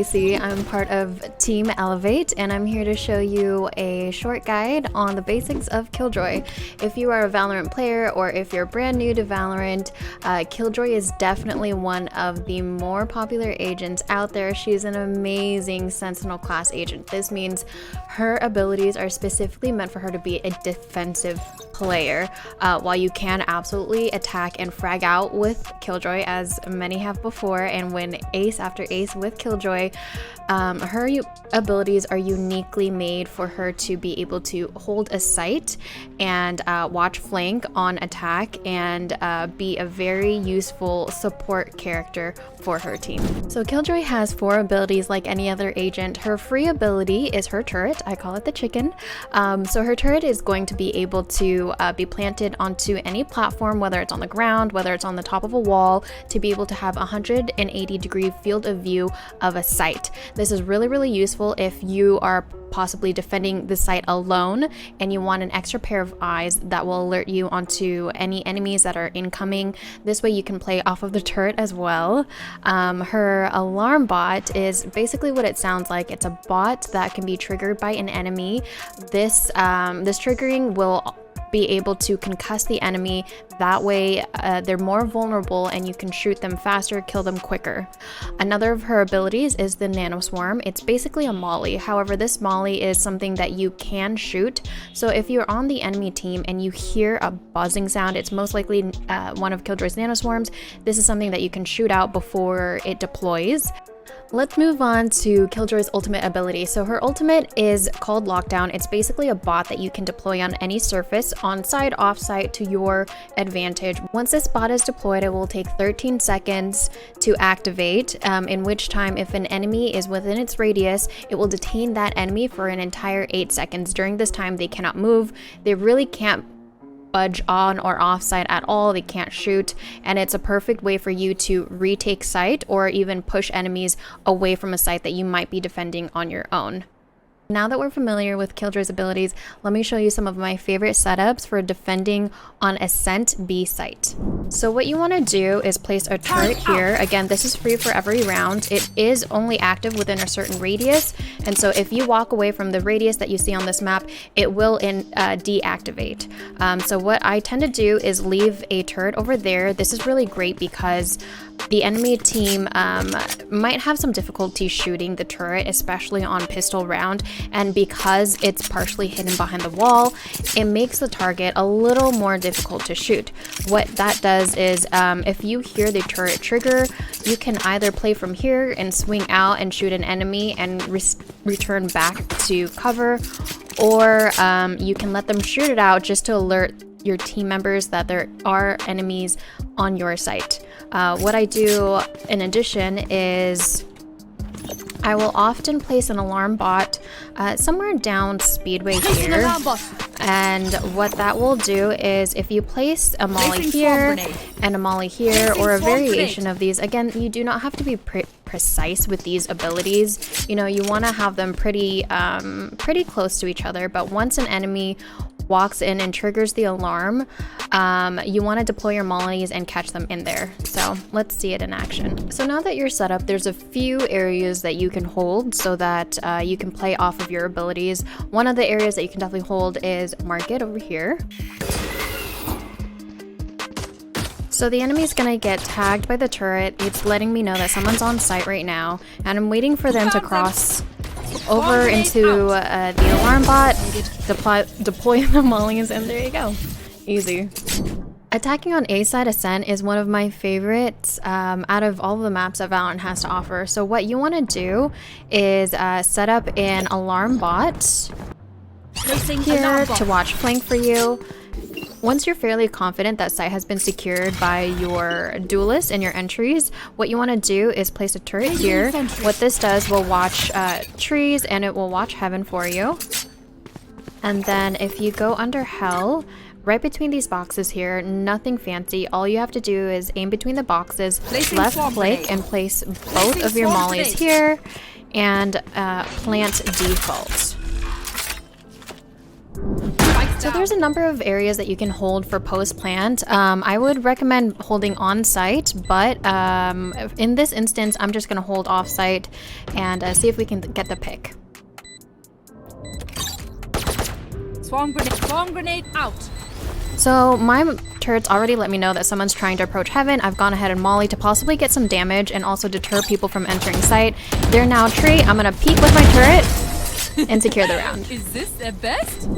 Stacy. I'm part of Team Elevate, and I'm here to show you a short guide on the basics of Killjoy. If you are a Valorant player or if you're brand new to Valorant, Killjoy is definitely one of the more popular agents out there. She's an amazing Sentinel class agent. This means her abilities are specifically meant for her to be a defensive player, while you can absolutely attack and frag out with Killjoy, as many have before, and win ace after ace with Killjoy. Her abilities are uniquely made for her to be able to hold a site and watch flank on attack, and be a very useful support character for her team. So Killjoy has 4 abilities like any other agent. Her free ability is her turret. I call it the chicken. So her turret is going to be able to be planted onto any platform, whether it's on the ground, whether it's on the top of a wall, to be able to have 180-degree field of view of a site. This is really useful if you are possibly defending the site alone and you want an extra pair of eyes that will alert you onto any enemies that are incoming. This way you can play off of the turret as well. Her alarm bot is basically what it sounds like. It's a bot that can be triggered by an enemy. This triggering will be able to concuss the enemy. That way they're more vulnerable and you can shoot them faster, kill them quicker. Another of her abilities is the nano swarm. It's basically a molly. However, this molly is something that you can shoot. So if you're on the enemy team and you hear a buzzing sound, it's most likely one of Killjoy's nano swarms. This is something that you can shoot out before it deploys. Let's move on to Killjoy's ultimate ability. So her ultimate is called Lockdown. It's basically a bot that you can deploy on any surface, on-site, off-site, to your advantage. Once this bot is deployed, it will take 13 seconds to activate, in which time if an enemy is within its radius, it will detain that enemy for an entire 8 seconds. During this time, they cannot move. They really can't budge on or off site at all. They can't shoot, and it's a perfect way for you to retake site or even push enemies away from a site that you might be defending on your own. Now that we're familiar with Killjoy's abilities, let me show you some of my favorite setups for defending on Ascent B site. So what you want to do is place a turret here. Again, this is free for every round. It is only active within a certain radius, and so if you walk away from the radius that you see on this map, it will deactivate. So what I tend to do is leave a turret over there. This is really great because the enemy team might have some difficulty shooting the turret, especially on pistol round, and because it's partially hidden behind the wall, it makes the target a little more difficult to shoot. What that does is if you hear the turret trigger, you can either play from here and swing out and shoot an enemy and return back to cover, or you can let them shoot it out just to alert your team members that there are enemies on your site. What I do in addition is I will often place an alarm bot somewhere down Speedway here, and what that will do is if you place a molly here and a molly here, or a variation of these, again, you do not have to be precise with these abilities. You know, you want to have them pretty close to each other, but once an enemy walks in and triggers the alarm, you want to deploy your mollies and catch them in there. So let's see it in action. So now that you're set up, there's a few areas that you can hold so that you can play off of your abilities. One of the areas that you can definitely hold is market over here. So the enemy's gonna get tagged by the turret. It's letting me know that someone's on site right now, and I'm waiting for them to cross over into the alarm bot, deploy the mollies, and there you go. Easy. Attacking on A side Ascent is one of my favorites out of all of the maps that Valorant has to offer. So what you want to do is set up an alarm bot here to watch flank for you. Once you're fairly confident that site has been secured by your duelist and your entries, what you want to do is place a turret here. What this does will watch trees, and it will watch heaven for you. And then if you go under hell, right between these boxes here, nothing fancy. All you have to do is aim between the boxes, left click, and place both of your mollies here, and plant default. So there's a number of areas that you can hold for post plant. I would recommend holding on site, but in this instance, I'm just gonna hold off site and see if we can get the pick. Swarm grenade out. So my turrets already let me know that someone's trying to approach heaven. I've gone ahead and molly to possibly get some damage and also deter people from entering site. They're now tree. I'm gonna peek with my turret and secure the round. Is this the best?